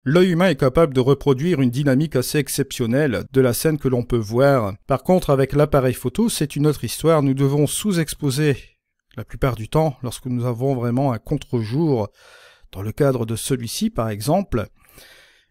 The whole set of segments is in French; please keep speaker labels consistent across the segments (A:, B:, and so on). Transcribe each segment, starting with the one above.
A: L'œil humain est capable de reproduire une dynamique assez exceptionnelle de la scène que l'on peut voir. Par contre, avec l'appareil photo, c'est une autre histoire. Nous devons sous-exposer la plupart du temps lorsque nous avons vraiment un contre-jour. Dans le cadre de celui-ci, par exemple,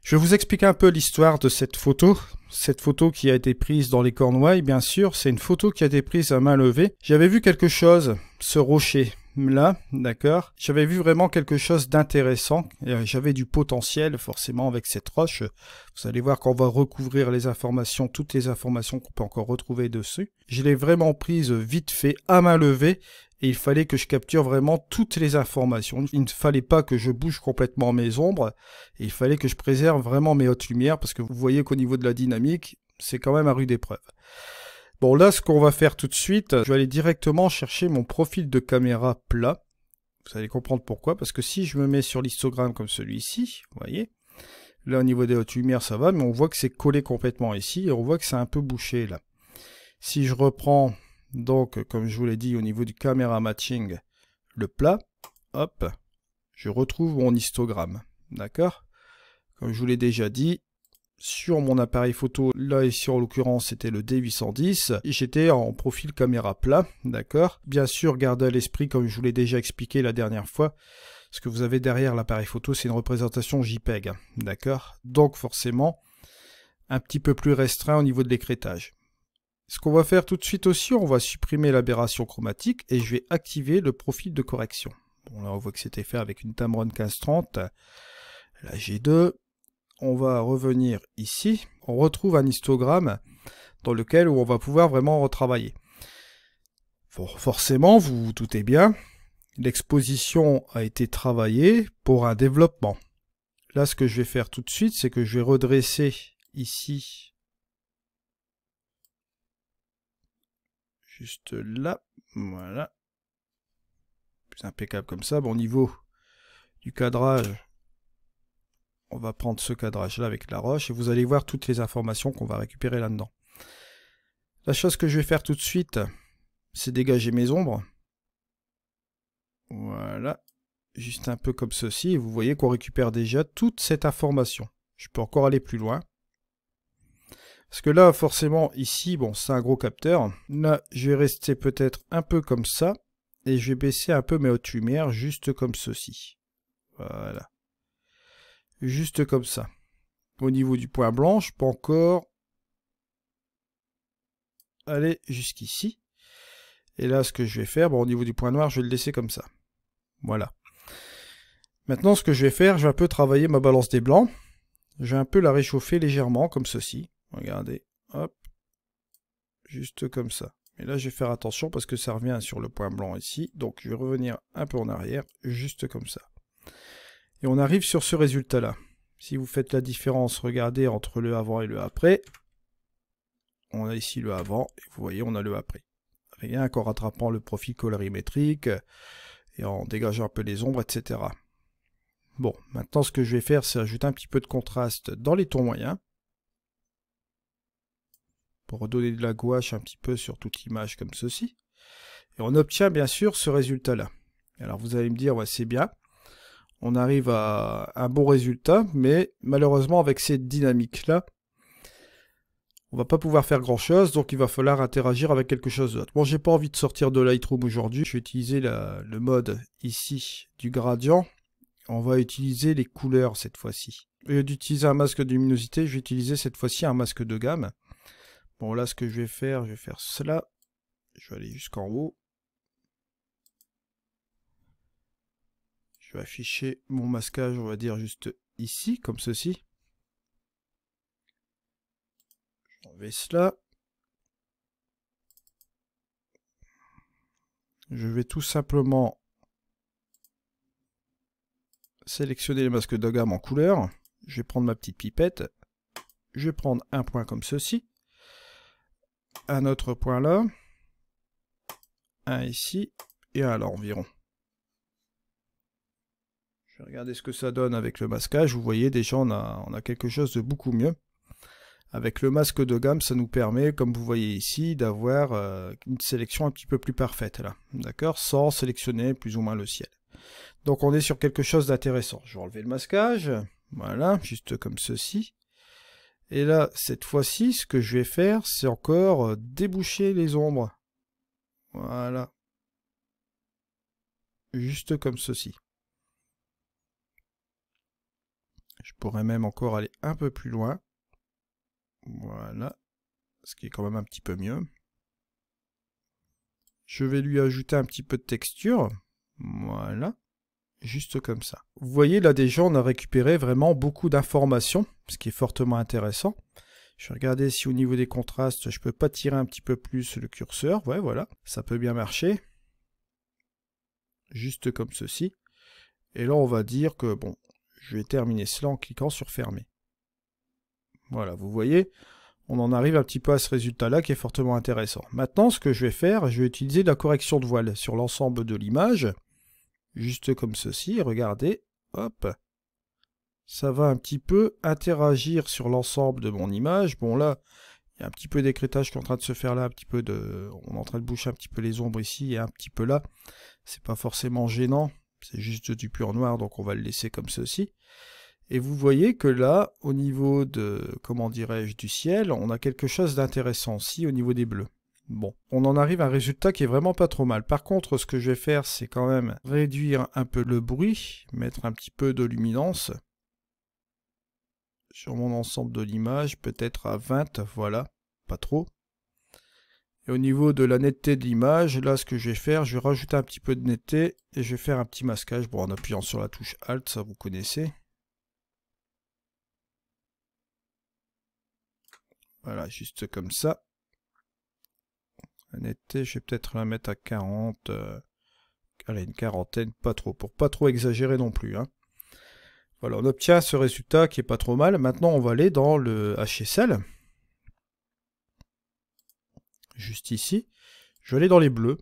A: je vais vous expliquer un peu l'histoire de cette photo. Cette photo qui a été prise dans les Cornouailles, bien sûr, c'est une photo qui a été prise à main levée. J'avais vu quelque chose, ce rocher là, d'accord. J'avais vu vraiment quelque chose d'intéressant. J'avais du potentiel, forcément, avec cette roche. Vous allez voir qu'on va recouvrir les informations, toutes les informations qu'on peut encore retrouver dessus. Je l'ai vraiment prise vite fait, à main levée. Et il fallait que je capture vraiment toutes les informations. Il ne fallait pas que je bouge complètement mes ombres. Et il fallait que je préserve vraiment mes hautes lumières, parce que vous voyez qu'au niveau de la dynamique, c'est quand même à rude épreuve. Bon, là, ce qu'on va faire tout de suite, je vais aller directement chercher mon profil de caméra plat. Vous allez comprendre pourquoi, parce que si je me mets sur l'histogramme comme celui-ci, vous voyez, là, au niveau des hautes lumières, ça va, mais on voit que c'est collé complètement ici, et on voit que c'est un peu bouché, là. Si je reprends, donc, comme je vous l'ai dit, au niveau du caméra matching, le plat, hop, je retrouve mon histogramme, d'accord? Comme je vous l'ai déjà dit, sur mon appareil photo, là ici en l'occurrence c'était le D810, et j'étais en profil caméra plat, d'accord. Bien sûr, gardez à l'esprit, comme je vous l'ai déjà expliqué la dernière fois, ce que vous avez derrière l'appareil photo, c'est une représentation JPEG, d'accord. Donc forcément, un petit peu plus restreint au niveau de l'écrêtage. Ce qu'on va faire tout de suite aussi, on va supprimer l'aberration chromatique, et je vais activer le profil de correction. Bon là on voit que c'était fait avec une Tamron 1530, la G2. On va revenir ici, on retrouve un histogramme dans lequel on va pouvoir vraiment retravailler. Bon, forcément, vous vous doutez bien, l'exposition a été travaillée pour un développement. Là, ce que je vais faire tout de suite, c'est que je vais redresser ici, juste là, voilà, plus impeccable comme ça. Bon, au niveau du cadrage, on va prendre ce cadrage-là avec la roche et vous allez voir toutes les informations qu'on va récupérer là-dedans. La chose que je vais faire tout de suite, c'est dégager mes ombres. Voilà, juste un peu comme ceci. Et vous voyez qu'on récupère déjà toute cette information. Je peux encore aller plus loin. Parce que là, forcément, ici, bon, c'est un gros capteur. Là, je vais rester peut-être un peu comme ça. Et je vais baisser un peu mes hautes lumières, juste comme ceci. Voilà. Juste comme ça. Au niveau du point blanc, je peux encore aller jusqu'ici. Et là, ce que je vais faire, bon, au niveau du point noir, je vais le laisser comme ça. Voilà. Maintenant, ce que je vais faire, je vais un peu travailler ma balance des blancs. Je vais un peu la réchauffer légèrement, comme ceci. Regardez, hop. Juste comme ça. Et là, je vais faire attention parce que ça revient sur le point blanc ici. Donc, je vais revenir un peu en arrière, juste comme ça. Et on arrive sur ce résultat-là. Si vous faites la différence, regardez, entre le avant et le après. On a ici le avant, et vous voyez, on a le après. Rien qu'en rattrapant le profil colorimétrique, et en dégageant un peu les ombres, etc. Bon, maintenant, ce que je vais faire, c'est ajouter un petit peu de contraste dans les tons moyens. Pour redonner de la gouache un petit peu sur toute l'image comme ceci. Et on obtient bien sûr ce résultat-là. Alors vous allez me dire, ouais, c'est bien. On arrive à un bon résultat, mais malheureusement avec cette dynamique-là, on va pas pouvoir faire grand-chose, donc il va falloir interagir avec quelque chose d'autre. Bon, j'ai pas envie de sortir de Lightroom aujourd'hui. Je vais utiliser le mode ici du gradient. On va utiliser les couleurs cette fois-ci. Au lieu d'utiliser un masque de luminosité, je vais utiliser cette fois-ci un masque de gamme. Bon, là, ce que je vais faire cela. Je vais aller jusqu'en haut. Je vais afficher mon masquage, on va dire, juste ici, comme ceci. J'enlève cela. Je vais tout simplement sélectionner les masques de gamme en couleur. Je vais prendre ma petite pipette. Je vais prendre un point comme ceci. Un autre point là. Un ici. Et un là environ. Je vais regarder ce que ça donne avec le masquage. Vous voyez, déjà, on a quelque chose de beaucoup mieux. Avec le masque de gamme, ça nous permet, comme vous voyez ici, d'avoir une sélection un petit peu plus parfaite, là. D'accord? Sans sélectionner plus ou moins le ciel. Donc on est sur quelque chose d'intéressant. Je vais enlever le masquage. Voilà, juste comme ceci. Et là, cette fois-ci, ce que je vais faire, c'est encore déboucher les ombres. Voilà. Juste comme ceci. Je pourrais même encore aller un peu plus loin. Voilà. Ce qui est quand même un petit peu mieux. Je vais lui ajouter un petit peu de texture. Voilà. Juste comme ça. Vous voyez, là déjà, on a récupéré vraiment beaucoup d'informations, ce qui est fortement intéressant. Je vais regarder si au niveau des contrastes, je peux pas tirer un petit peu plus le curseur. Ouais, voilà. Ça peut bien marcher. Juste comme ceci. Et là, on va dire que, bon, je vais terminer cela en cliquant sur fermer. Voilà, vous voyez, on en arrive un petit peu à ce résultat-là qui est fortement intéressant. Maintenant, ce que je vais faire, je vais utiliser de la correction de voile sur l'ensemble de l'image. Juste comme ceci, regardez, hop. Ça va un petit peu interagir sur l'ensemble de mon image. Bon, là, il y a un petit peu d'écrêtage qui est en train de se faire là, un petit peu de... On est en train de boucher un petit peu les ombres ici et un petit peu là. C'est pas forcément gênant, c'est juste du pur noir, donc on va le laisser comme ceci. Et vous voyez que là, au niveau de, comment dirais-je, du ciel, on a quelque chose d'intéressant aussi au niveau des bleus. Bon, on en arrive à un résultat qui est vraiment pas trop mal. Par contre, ce que je vais faire, c'est quand même réduire un peu le bruit, mettre un petit peu de luminance sur mon ensemble de l'image, peut-être à 20, voilà, pas trop. Et au niveau de la netteté de l'image, là, ce que je vais faire, je vais rajouter un petit peu de netteté et je vais faire un petit masquage, bon, en appuyant sur la touche Alt, ça vous connaissez. Voilà, juste comme ça. La netteté, je vais peut-être la mettre à 40. Allez, une quarantaine, pas trop, pour pas trop exagérer non plus. Hein. Voilà, on obtient ce résultat qui est pas trop mal. Maintenant, on va aller dans le HSL. Juste ici. Je vais aller dans les bleus.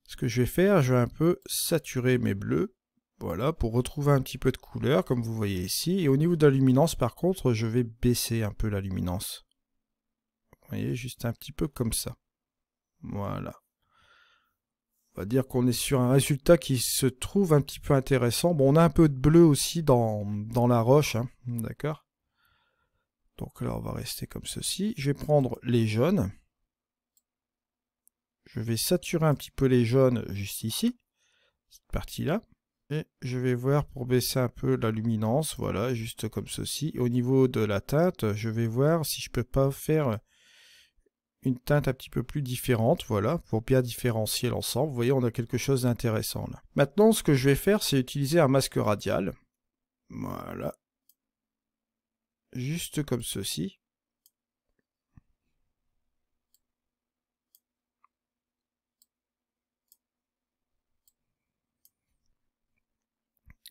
A: Ce que je vais faire, je vais un peu saturer mes bleus. Voilà, pour retrouver un petit peu de couleur, comme vous voyez ici. Et au niveau de la luminance, par contre, je vais baisser un peu la luminance. Vous voyez, juste un petit peu comme ça. Voilà. On va dire qu'on est sur un résultat qui se trouve un petit peu intéressant. Bon, on a un peu de bleu aussi dans la roche, hein, d'accord. Donc là, on va rester comme ceci. Je vais prendre les jaunes. Je vais saturer un petit peu les jaunes juste ici, cette partie-là. Et je vais voir pour baisser un peu la luminance, voilà, juste comme ceci. Et au niveau de la teinte, je vais voir si je peux pas faire une teinte un petit peu plus différente, voilà, pour bien différencier l'ensemble. Vous voyez, on a quelque chose d'intéressant là. Maintenant, ce que je vais faire, c'est utiliser un masque radial. Voilà. Juste comme ceci.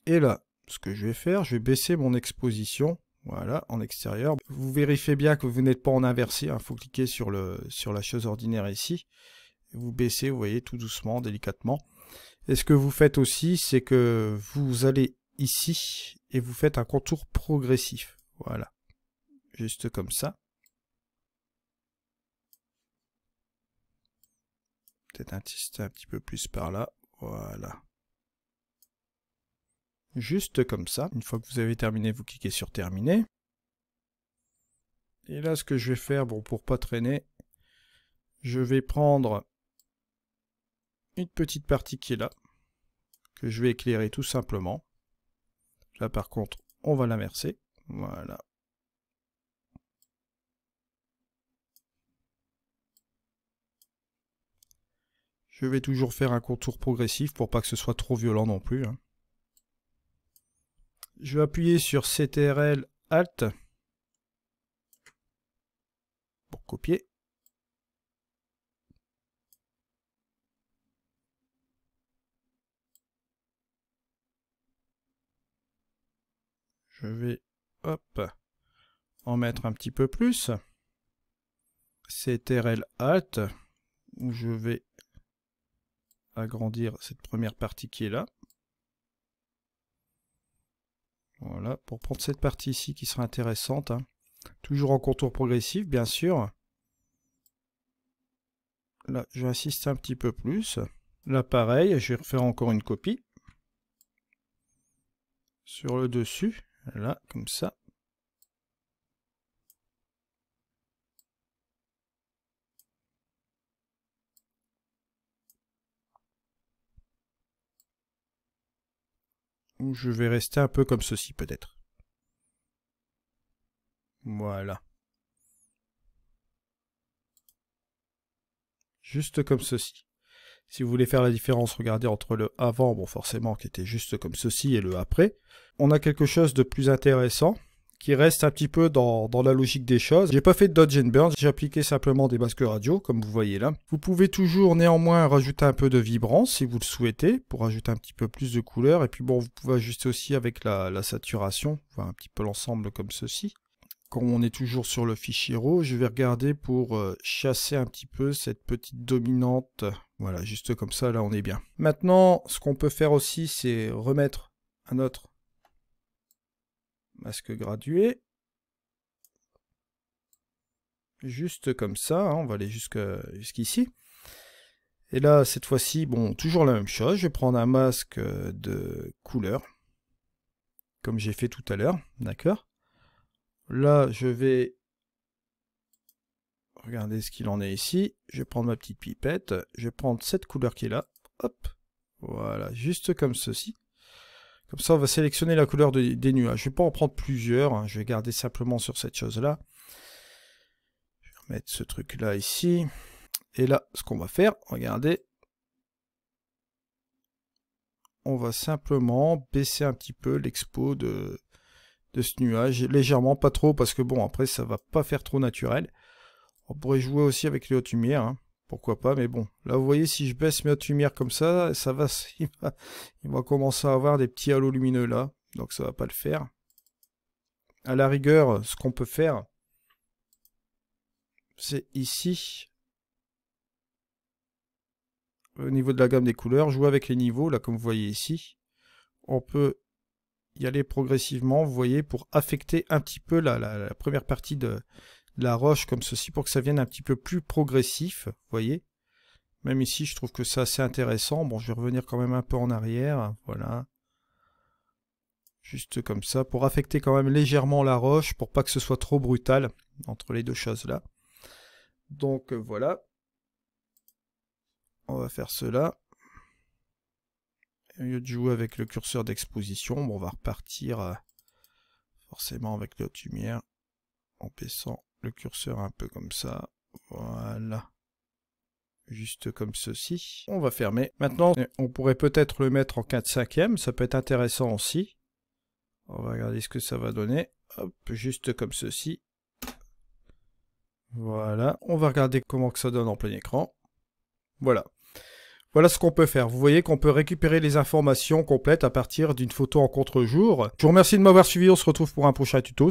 A: Et là, ce que je vais faire, je vais baisser mon exposition. Voilà, en extérieur. Vous vérifiez bien que vous n'êtes pas en inversé. Il faut cliquer sur la chose ordinaire ici. Vous baissez, vous voyez, tout doucement, délicatement. Et ce que vous faites aussi, c'est que vous allez ici et vous faites un contour progressif. Voilà. Juste comme ça. Peut-être insister un petit peu plus par là. Voilà. Juste comme ça. Une fois que vous avez terminé, vous cliquez sur terminer. Et là, ce que je vais faire, bon, pour pas traîner, je vais prendre une petite partie qui est là, que je vais éclairer tout simplement. Là, par contre, on va l'inverser. Voilà. Je vais toujours faire un contour progressif pour pas que ce soit trop violent non plus. Hein. Je vais appuyer sur CTRL Alt pour copier. Je vais, hop, en mettre un petit peu plus. CTRL Alt, où je vais agrandir cette première partie qui est là. Voilà, pour prendre cette partie ici qui sera intéressante. Hein. Toujours en contour progressif, bien sûr. Là, je vais insister un petit peu plus. Là, pareil, je vais refaire encore une copie. sur le dessus, là, comme ça. Ou je vais rester un peu comme ceci peut-être. Voilà. Juste comme ceci. Si vous voulez faire la différence, regardez entre le avant, bon forcément qui était juste comme ceci, et le après. On a quelque chose de plus intéressant, qui reste un petit peu dans la logique des choses. J'ai pas fait de dodge and burn, j'ai appliqué simplement des masques radio, comme vous voyez là. Vous pouvez toujours néanmoins rajouter un peu de vibrance, si vous le souhaitez, pour ajouter un petit peu plus de couleur. Et puis bon, vous pouvez ajuster aussi avec la saturation, voir un petit peu l'ensemble comme ceci. Quand on est toujours sur le fichier RAW, je vais regarder pour chasser un petit peu cette petite dominante. Voilà, juste comme ça, là on est bien. Maintenant, ce qu'on peut faire aussi, c'est remettre un autre masque gradué. Juste comme ça, hein, on va aller jusqu'ici. Et là, cette fois-ci, bon, toujours la même chose. Je vais prendre un masque de couleur, comme j'ai fait tout à l'heure, d'accord ? Là, je vais regarder ce qu'il en est ici. Je vais prendre ma petite pipette. Je vais prendre cette couleur qui est là. Hop. Voilà, juste comme ceci. Comme ça, on va sélectionner la couleur des nuages. Je ne vais pas en prendre plusieurs. Hein. Je vais garder simplement sur cette chose-là. Je vais remettre ce truc-là ici. Et là, ce qu'on va faire, regardez. On va simplement baisser un petit peu l'expo de ce nuage, légèrement, pas trop, parce que bon, après, ça va pas faire trop naturel. On pourrait jouer aussi avec les hautes lumières, hein. Pourquoi pas, mais bon. Là, vous voyez, si je baisse mes hautes lumières comme ça, il va commencer à avoir des petits halos lumineux là, donc ça va pas le faire. À la rigueur, ce qu'on peut faire, c'est ici, au niveau de la gamme des couleurs, jouer avec les niveaux, là, comme vous voyez ici. On peut y aller progressivement, vous voyez, pour affecter un petit peu la première partie de la roche comme ceci, pour que ça vienne un petit peu plus progressif, vous voyez. Même ici, je trouve que c'est assez intéressant. Bon, je vais revenir quand même un peu en arrière, voilà. Juste comme ça, pour affecter quand même légèrement la roche, pour pas que ce soit trop brutal entre les deux choses là. Donc voilà. On va faire cela. Au lieu de jouer avec le curseur d'exposition, bon, on va repartir forcément avec la haute lumière, en baissant le curseur un peu comme ça. Voilà. Juste comme ceci. On va fermer. Maintenant, on pourrait peut-être le mettre en 4/5e. Ça peut être intéressant aussi. On va regarder ce que ça va donner. Hop, juste comme ceci. Voilà. On va regarder comment que ça donne en plein écran. Voilà. Voilà ce qu'on peut faire. Vous voyez qu'on peut récupérer les informations complètes à partir d'une photo en contre-jour. Je vous remercie de m'avoir suivi. On se retrouve pour un prochain tuto.